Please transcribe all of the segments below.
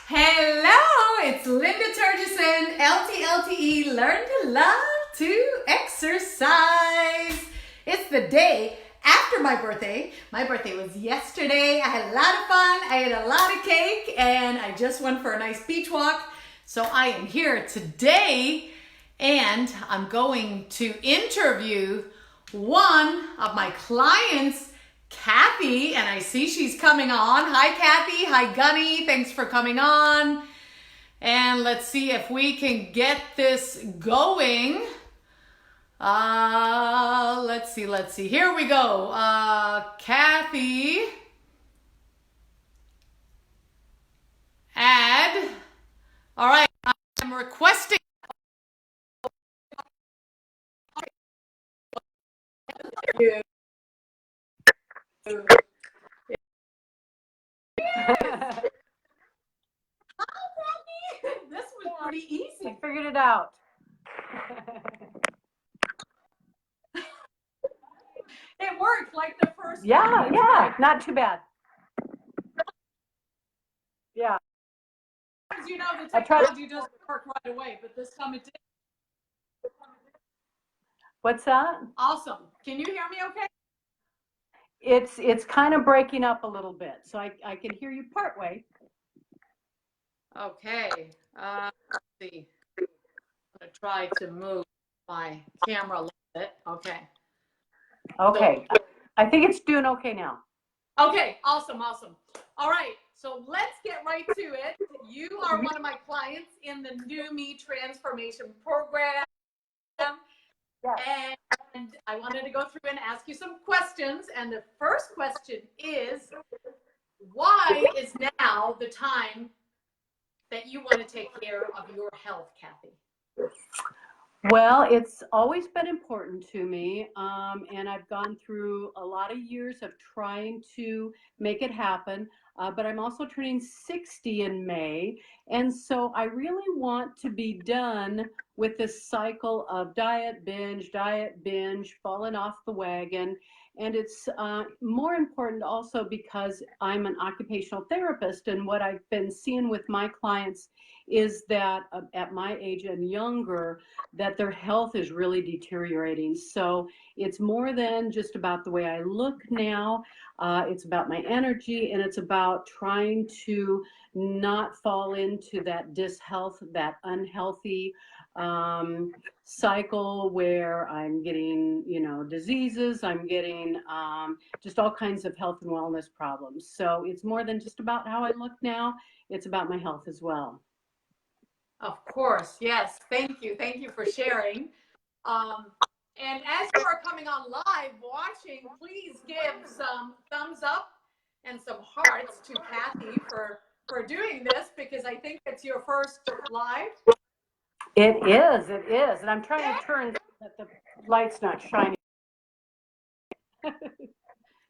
Hello, it's Linda Turgison, LTLTE, Learn to Love to Exercise. It's the day after my birthday. My birthday was yesterday. I had a lot of fun. I ate a lot of cake and I just went for a nice beach walk. So I am here today and I'm going to interview one of my clients, Kathy, and I see she's coming on. Hi, Kathy. Hi, Gunny. Thanks for coming on. And let's see if we can get this going. Let's see. Here we go. Kathy. Add. All right. I'm requesting. This was pretty easy. I figured it out. It worked like the first Yeah, time. yeah, not too bad. Yeah. You know, the technology doesn't work right away, but this time it did. What's that? Awesome. Can you hear me okay? It's kind of breaking up a little bit, so I can hear you part way. Okay. Let's see. I'm going to try to move my camera a little bit. Okay. Okay. I think it's doing okay now. Okay. Awesome. All right. So let's get right to it. You are one of my clients in the New Me Transformation Program. Yes. And I wanted to go through and ask you some questions. And the first question is, why is now the time that you want to take care of your health, Kathy? Well, it's always been important to me, and I've gone through a lot of years of trying to make it happen, but I'm also turning 60 in May, and so I really want to be done with this cycle of diet binge, falling off the wagon. And it's more important also because I'm an occupational therapist, and what I've been seeing with my clients is that at my age and younger, that their health is really deteriorating. So it's more than just about the way I look now. It's about my energy, and it's about trying to not fall into that dishealth, that unhealthy cycle where I'm getting, diseases, I'm getting just all kinds of health and wellness problems. So it's more than just about how I look now. It's about my health as well. Of course, yes. Thank you for sharing. And as you are coming on live watching, please give some thumbs up and some hearts to Kathy for doing this, because I think it's your first live. It is. And I'm trying to turn so that the light's not shining.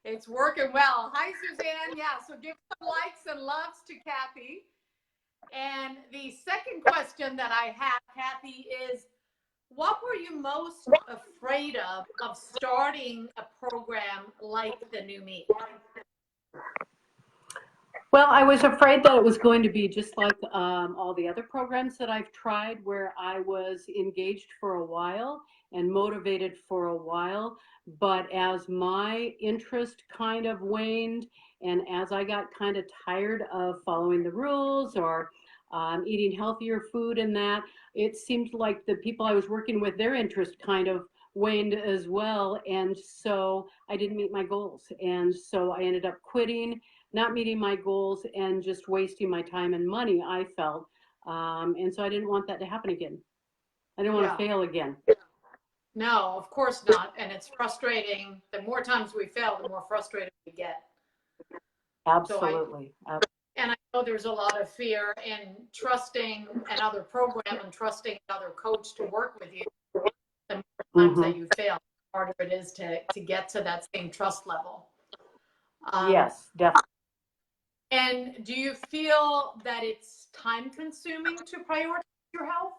It's working well. Hi, Suzanne. Yeah, so give some likes and loves to Kathy. And the second question that I have, Kathy, is what were you most afraid of starting a program like the New Me? Well, I was afraid that it was going to be just like all the other programs that I've tried, where I was engaged for a while and motivated for a while. But as my interest kind of waned, and as I got kind of tired of following the rules or eating healthier food and that, it seemed like the people I was working with, their interest kind of waned as well. And so I didn't meet my goals. And so I ended up quitting, not meeting my goals, and just wasting my time and money, I felt. And so I didn't want that to happen again. I didn't want to fail again. No, of course not. And it's frustrating. The more times we fail, the more frustrated we get. Absolutely. And I know there's a lot of fear in trusting another program and trusting another coach to work with you. The more times that you fail, the harder it is to get to that same trust level. Yes, definitely. And do you feel that it's time consuming to prioritize your health?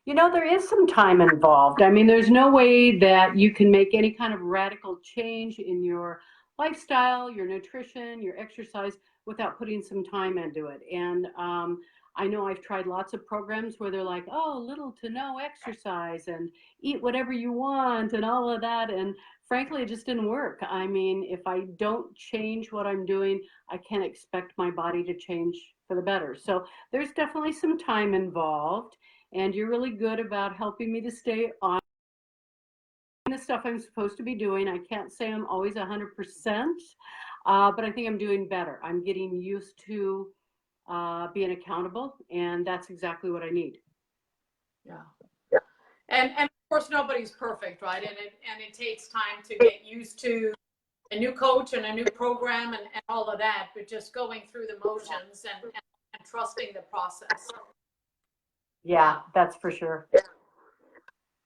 There is some time involved. I mean, there's no way that you can make any kind of radical change in your lifestyle, your nutrition, your exercise without putting some time into it. And I know I've tried lots of programs where they're like, oh, little to no exercise and eat whatever you want and all of that. And frankly, it just didn't work. I mean, if I don't change what I'm doing, I can't expect my body to change for the better. So there's definitely some time involved. And you're really good about helping me to stay on the stuff I'm supposed to be doing. I can't say I'm always 100%, but I think I'm doing better. I'm getting used to being accountable, and that's exactly what I need. Yeah. And of course, nobody's perfect, right? And it takes time to get used to a new coach and a new program and all of that, but just going through the motions and trusting the process. Yeah, that's for sure.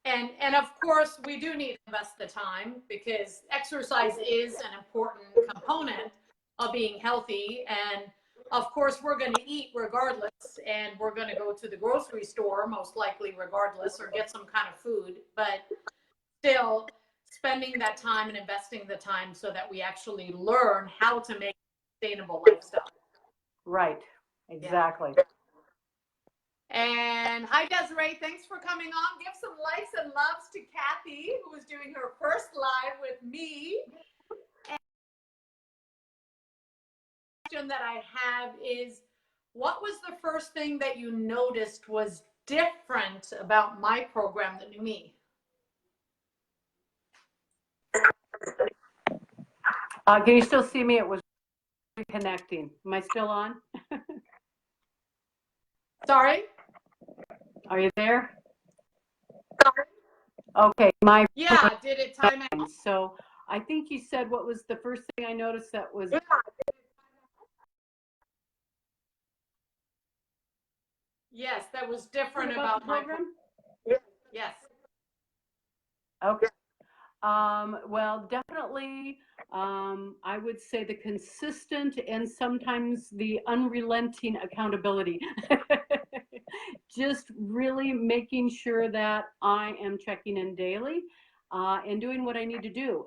And of course, we do need to invest the time because exercise is an important component of being healthy. And of course, we're going to eat regardless, and we're going to go to the grocery store most likely regardless, or get some kind of food. But still, spending that time and investing the time so that we actually learn how to make a sustainable lifestyle. Right, exactly. Yeah. And hi, Desiree. Thanks for coming on. Give some likes and loves to Kathy, who is doing her first live with me. And the question that I have is, what was the first thing that you noticed was different about my program, the new me? Can you still see me? It was reconnecting. Am I still on? Sorry? Are you there? Sorry. Okay, yeah, did it time out? So I think you said what was the first thing I noticed that was Yes, that was different about my program. Yes. Okay. Well, definitely, I would say the consistent and sometimes the unrelenting accountability. Just really making sure that I am checking in daily and doing what I need to do.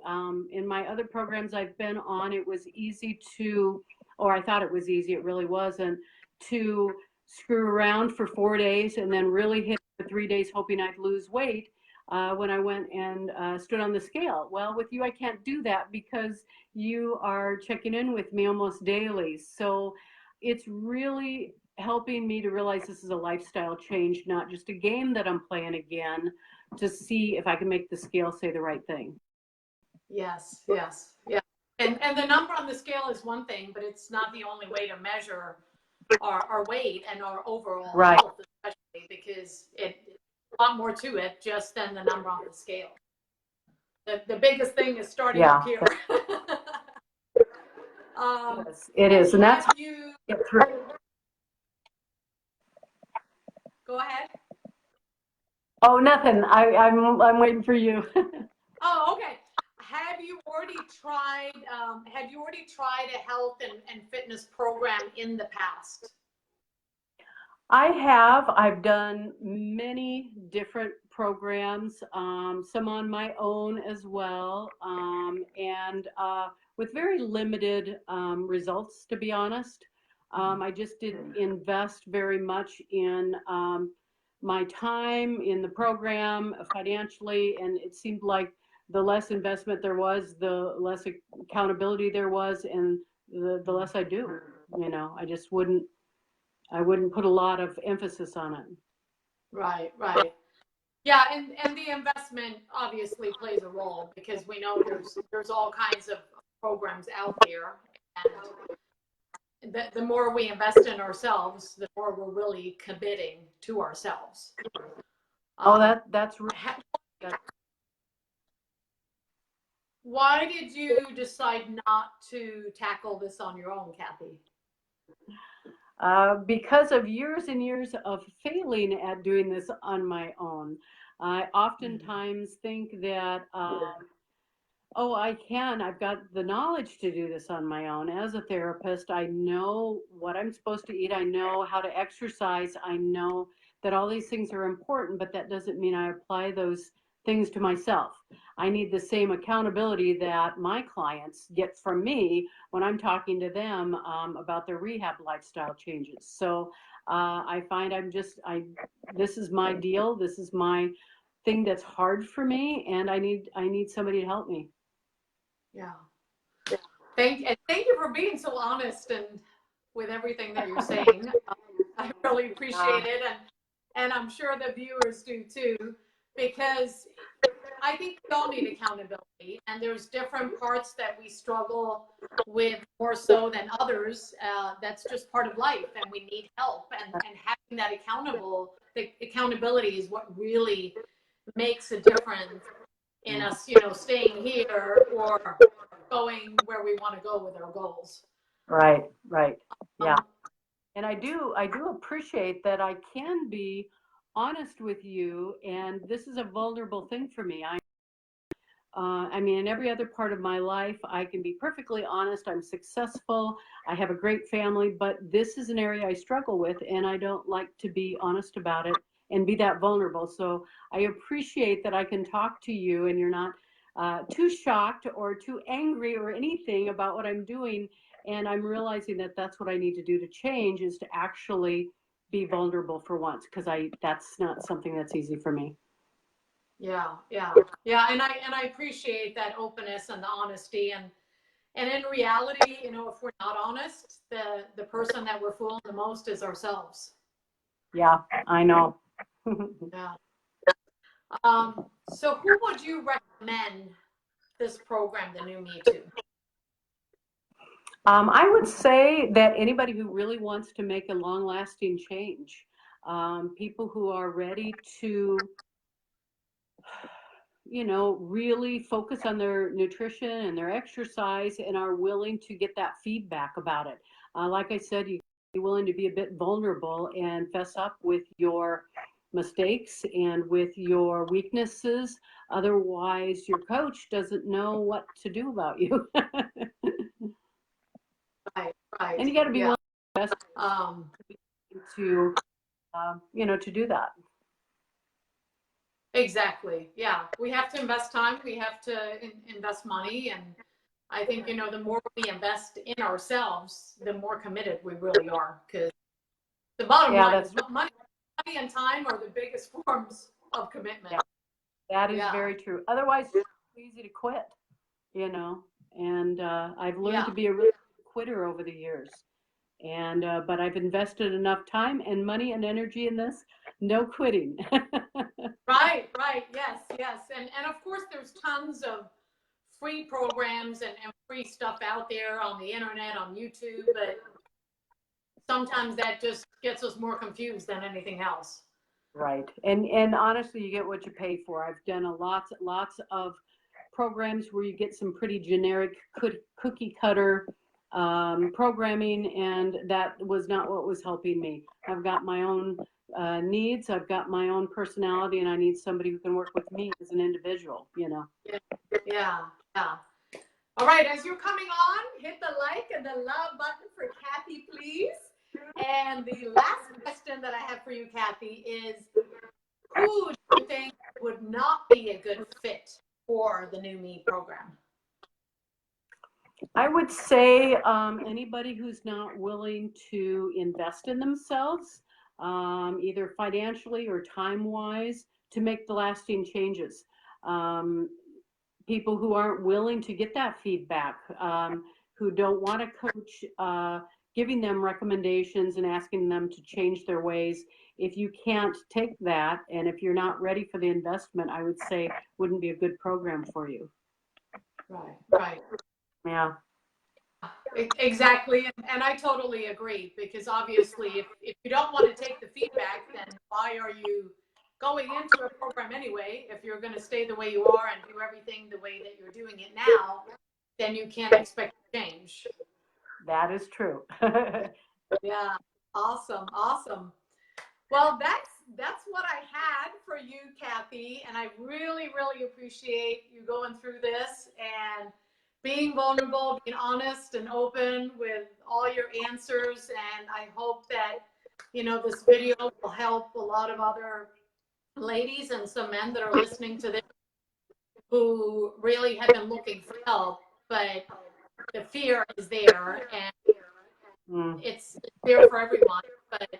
In my other programs I've been on, it was easy to, or I thought it was easy, it really wasn't, to screw around for 4 days and then really hit for 3 days hoping I'd lose weight. When I went and stood on the scale. Well, with you, I can't do that because you are checking in with me almost daily. So it's really helping me to realize this is a lifestyle change, not just a game that I'm playing again, to see if I can make the scale say the right thing. Yes, yes, yeah. And the number on the scale is one thing, but it's not the only way to measure our weight and our overall health, especially because it's a lot more to it just than the number on the scale. The biggest thing is starting up here. Yes, it is, and that's you get through. Go ahead. Oh, nothing. I'm waiting for you. Oh, okay. Have you already tried a health and fitness program in the past? I have. I've done many different programs, some on my own as well, and with very limited results, to be honest. I just didn't invest very much in my time in the program financially, and it seemed like the less investment there was, the less accountability there was, and the less I do. You know, I just wouldn't put a lot of emphasis on it. Right, right. Yeah, and the investment obviously plays a role because we know there's all kinds of programs out there, and the more we invest in ourselves, the more we're really committing to ourselves. That's right. Why did you decide not to tackle this on your own, Kathy? Because of years and years of failing at doing this on my own. I oftentimes think that, oh, I've got the knowledge to do this on my own. As a therapist, I know what I'm supposed to eat. I know how to exercise. I know that all these things are important, but that doesn't mean I apply those things to myself. I need the same accountability that my clients get from me when I'm talking to them about their rehab lifestyle changes. So I find this is my deal. This is my thing that's hard for me, and I need somebody to help me. Yeah. Thank you for being so honest and with everything that you're saying. I really appreciate it, and I'm sure the viewers do too, because I think we all need accountability, and there's different parts that we struggle with more so than others. That's just part of life, and we need help. And having that accountability is what really makes a difference in us, staying here or going where we want to go with our goals. Right. Yeah. And I do appreciate that I can be honest with you, and this is a vulnerable thing for me. I mean, in every other part of my life, I can be perfectly honest. I'm successful. I have a great family, but this is an area I struggle with, and I don't like to be honest about it and be that vulnerable. So I appreciate that I can talk to you, and you're not too shocked or too angry or anything about what I'm doing. And I'm realizing that that's what I need to do to change, is to actually be vulnerable for once, because that's not something that's easy for me. Yeah. And I appreciate that openness and the honesty, and in reality, if we're not honest, the person that we're fooling the most is ourselves. Yeah, I know. Yeah. So who would you recommend this program, The New Me, to? I would say that anybody who really wants to make a long-lasting change, people who are ready to, really focus on their nutrition and their exercise, and are willing to get that feedback about it. Like I said, you be willing to be a bit vulnerable and fess up with your mistakes and with your weaknesses. Otherwise, your coach doesn't know what to do about you. Right. And you got to be willing to invest to do that. Exactly. Yeah. We have to invest time. We have to invest money. And I think, the more we invest in ourselves, the more committed we really are. Because the bottom line is money and time are the biggest forms of commitment. Yeah. That is very true. Otherwise, it's easy to quit, and I've learned to be a really good quitter over the years. And but I've invested enough time and money and energy in this. No quitting. Right. Yes. And of course, there's tons of free programs and free stuff out there on the internet, on YouTube, but sometimes that just gets us more confused than anything else. Right. And honestly, you get what you pay for. I've done lots of programs where you get some pretty generic cookie cutter programming, and that was not what was helping me. I've got my own needs, I've got my own personality, and I need somebody who can work with me as an individual, Yeah. All right, as you're coming on, hit the like and the love button for Kathy, please. And the last question that I have for you, Kathy, is who do you think would not be a good fit for the New Me program? I would say anybody who's not willing to invest in themselves, either financially or time-wise, to make the lasting changes. People who aren't willing to get that feedback, who don't want a coach giving them recommendations and asking them to change their ways. If you can't take that, and if you're not ready for the investment, I would say wouldn't be a good program for you. Right. Yeah. Exactly. And I totally agree, because obviously if you don't want to take the feedback, then why are you going into a program anyway? If you're going to stay the way you are and do everything the way that you're doing it now, then you can't expect change. That is true. Yeah. Awesome. Well, that's what I had for you, Kathy. And I really, really appreciate you going through this and being vulnerable, being honest and open with all your answers. And I hope that, this video will help a lot of other ladies and some men that are listening to this who really have been looking for help, but the fear is there, and it's there for everyone. But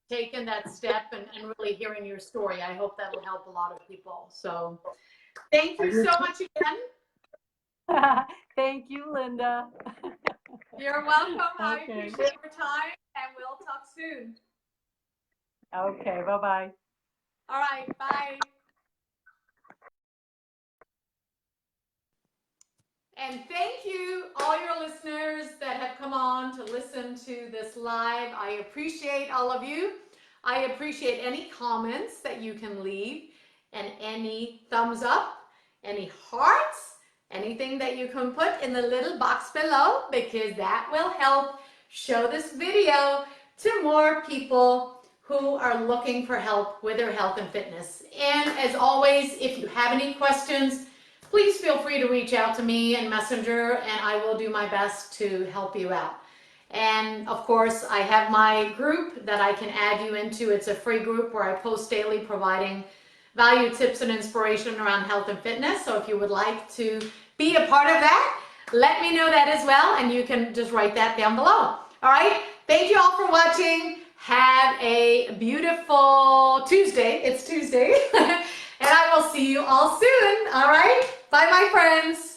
taking that step and really hearing your story, I hope that will help a lot of people. So thank you so much again. Thank you, Linda. You're welcome. I Okay. appreciate your time, and we'll talk soon. Okay, bye-bye. All right, bye. And thank you, all your listeners that have come on to listen to this live. I appreciate all of you. I appreciate any comments that you can leave, and any thumbs up, any hearts, anything that you can put in the little box below, because that will help show this video to more people who are looking for help with their health and fitness. And as always, if you have any questions, please feel free to reach out to me in Messenger, and I will do my best to help you out. And of course, I have my group that I can add you into. It's a free group where I post daily, providing value, tips, and inspiration around health and fitness. So if you would like to be a part of that, let me know that as well, and you can just write that down below. All right, thank you all for watching. Have a beautiful Tuesday. It's Tuesday. And I will see you all soon. All right, bye, my friends.